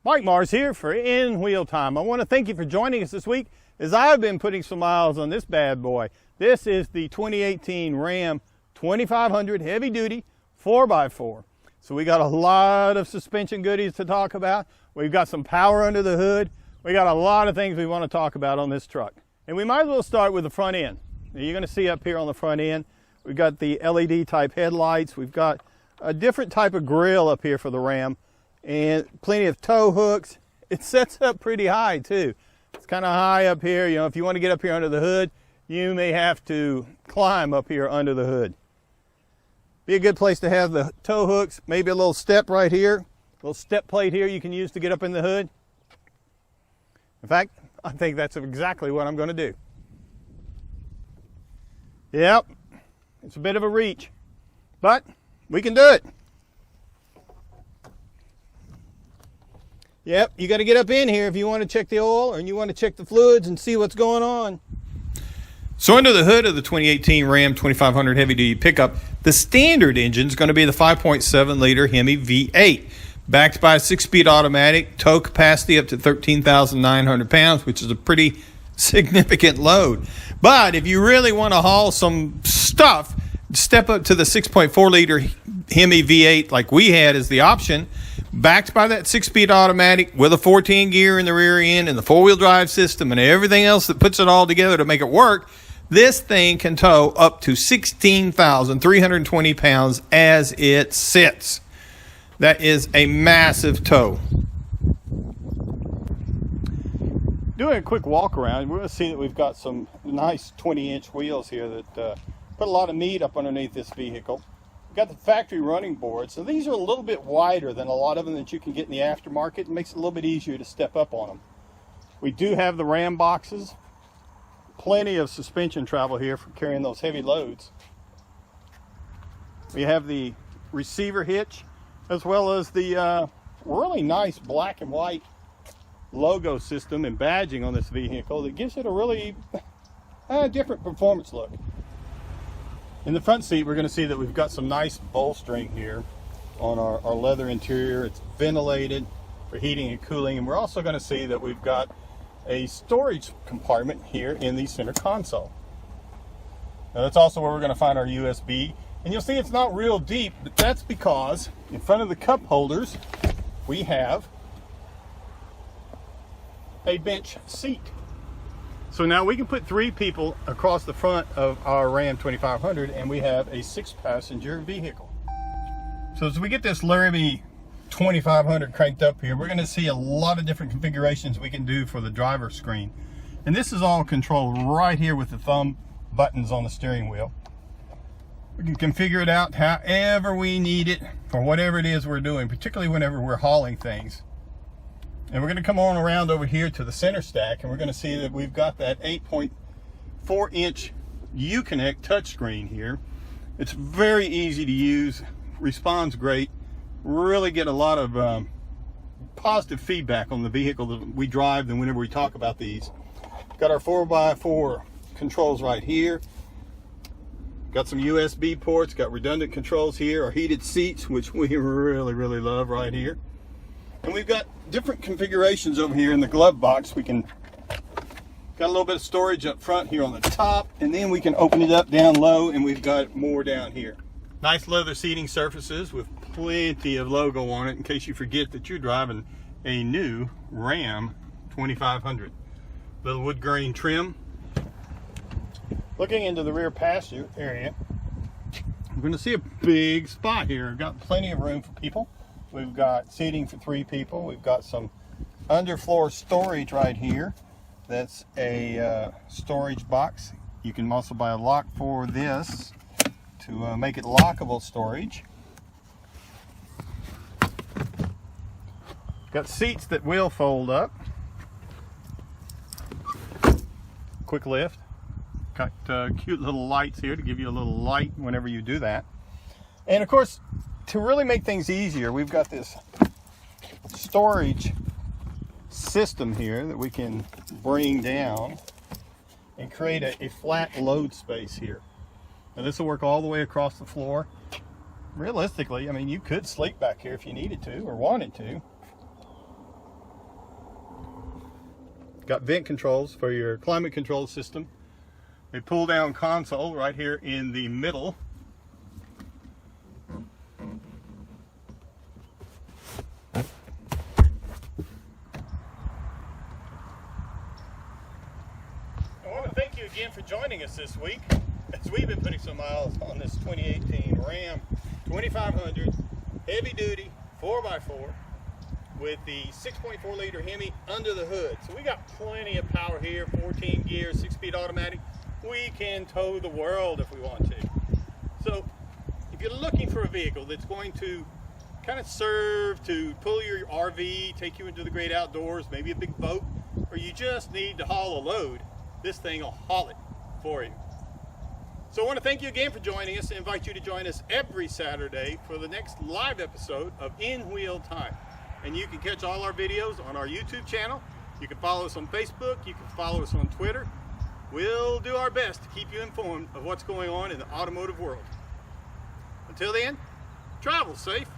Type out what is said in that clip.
Mike Mars here for In Wheel Time. I want to thank you for joining us this week as I've been putting some miles on this bad boy. This is the 2018 Ram 2500 heavy duty 4x4. So we got a lot of suspension goodies to talk about. We've got some power under the hood. We got a lot of things we want to talk about on this truck. And we might as well start with the front end. Now you're going to see up here on the front end, we've got the LED type headlights. We've got a different type of grille up here for the Ram, and plenty of tow hooks. It sets up pretty high too. It's kind of high up here. You know, if you want to get up here under the hood, you may have to climb up here under the hood. Be a good place to have the tow hooks, maybe a little step right here, a little step plate here you can use to get up in the hood. In fact, I think that's exactly what I'm going to do. Yep, it's a bit of a reach, but we can do it. Yep, you got to get up in here if you want to check the oil and you want to check the fluids and see what's going on. So under the hood of the 2018 Ram 2500 heavy duty pickup, the standard engine is going to be the 5.7 liter Hemi V8, backed by a 6-speed automatic, tow capacity up to 13,900 pounds, which is a pretty significant load. But if you really want to haul some stuff, step up to the 6.4 liter Hemi V8 like we had as the option, backed by that 6-speed automatic with a 14 gear in the rear end and the 4-wheel drive system and everything else that puts it all together to make it work. This thing can tow up to 16,320 pounds as it sits. That is a massive tow. Doing a quick walk around, we're going to see that we've got some nice 20-inch wheels here that put a lot of meat up underneath this vehicle. We've got the factory running boards, so these are a little bit wider than a lot of them that you can get in the aftermarket. It makes it a little bit easier to step up on them. We do have the Ram boxes. Plenty of suspension travel here for carrying those heavy loads. We have the receiver hitch, as well as the really nice black and white logo system and badging on this vehicle that gives it a really different performance look. In the front seat, we're going to see that we've got some nice bolstering here on our leather interior. It's ventilated for heating and cooling, and we're also going to see that we've got a storage compartment here in the center console. Now that's also where we're going to find our USB, and you'll see it's not real deep, but that's because in front of the cup holders we have a bench seat. So now we can put 3 people across the front of our Ram 2500 and we have a 6-passenger vehicle. So as we get this Laramie 2500 cranked up here, we're going to see a lot of different configurations we can do for the driver screen. And this is all controlled right here with the thumb buttons on the steering wheel. We can configure it out however we need it for whatever it is we're doing, particularly whenever we're hauling things. And we're going to come on around over here to the center stack, and we're going to see that we've got that 8.4-inch Uconnect touchscreen here. It's very easy to use, responds great. Really get a lot of positive feedback on the vehicle that we drive and whenever we talk about these. Got our 4x4 controls right here. Got some USB ports, got redundant controls here, our heated seats, which we really love right here. And we've got different configurations over here in the glove box. We can got a little bit of storage up front here on the top, and then we can open it up down low and we've got more down here. Nice leather seating surfaces with plenty of logo on it in case you forget that you're driving a new Ram 2500. Little wood grain trim. Looking into the rear passenger area, we're going to see a big spot here. We've got plenty of room for people. We've got seating for 3 people. We've got some underfloor storage right here. That's a storage box. You can also buy a lock for this to make it lockable storage. Got seats that will fold up. Quick lift. Got cute little lights here to give you a little light whenever you do that. And of course, to really make things easier, we've got this storage system here that we can bring down and create a flat load space here. Now this will work all the way across the floor. Realistically, I mean, you could sleep back here if you needed to or wanted to. Got vent controls for your climate control system. A pull down console right here in the middle. I want to thank you again for joining us this week as we've been putting some miles on this 2018 Ram 2500 heavy duty 4x4 with the 6.4 liter Hemi under the hood. So we got plenty of power here, 14 gears, 6-speed automatic. We can tow the world if we want to. So if you're looking for a vehicle that's going to kind of serve to pull your RV, take you into the great outdoors, maybe a big boat, or you just need to haul a load, this thing will haul it for you. So I want to thank you again for joining us and invite you to join us every Saturday for the next live episode of In Wheel Time. And you can catch all our videos on our YouTube channel. You can follow us on Facebook. You can follow us on Twitter. We'll do our best to keep you informed of what's going on in the automotive world. Until then, travel safe.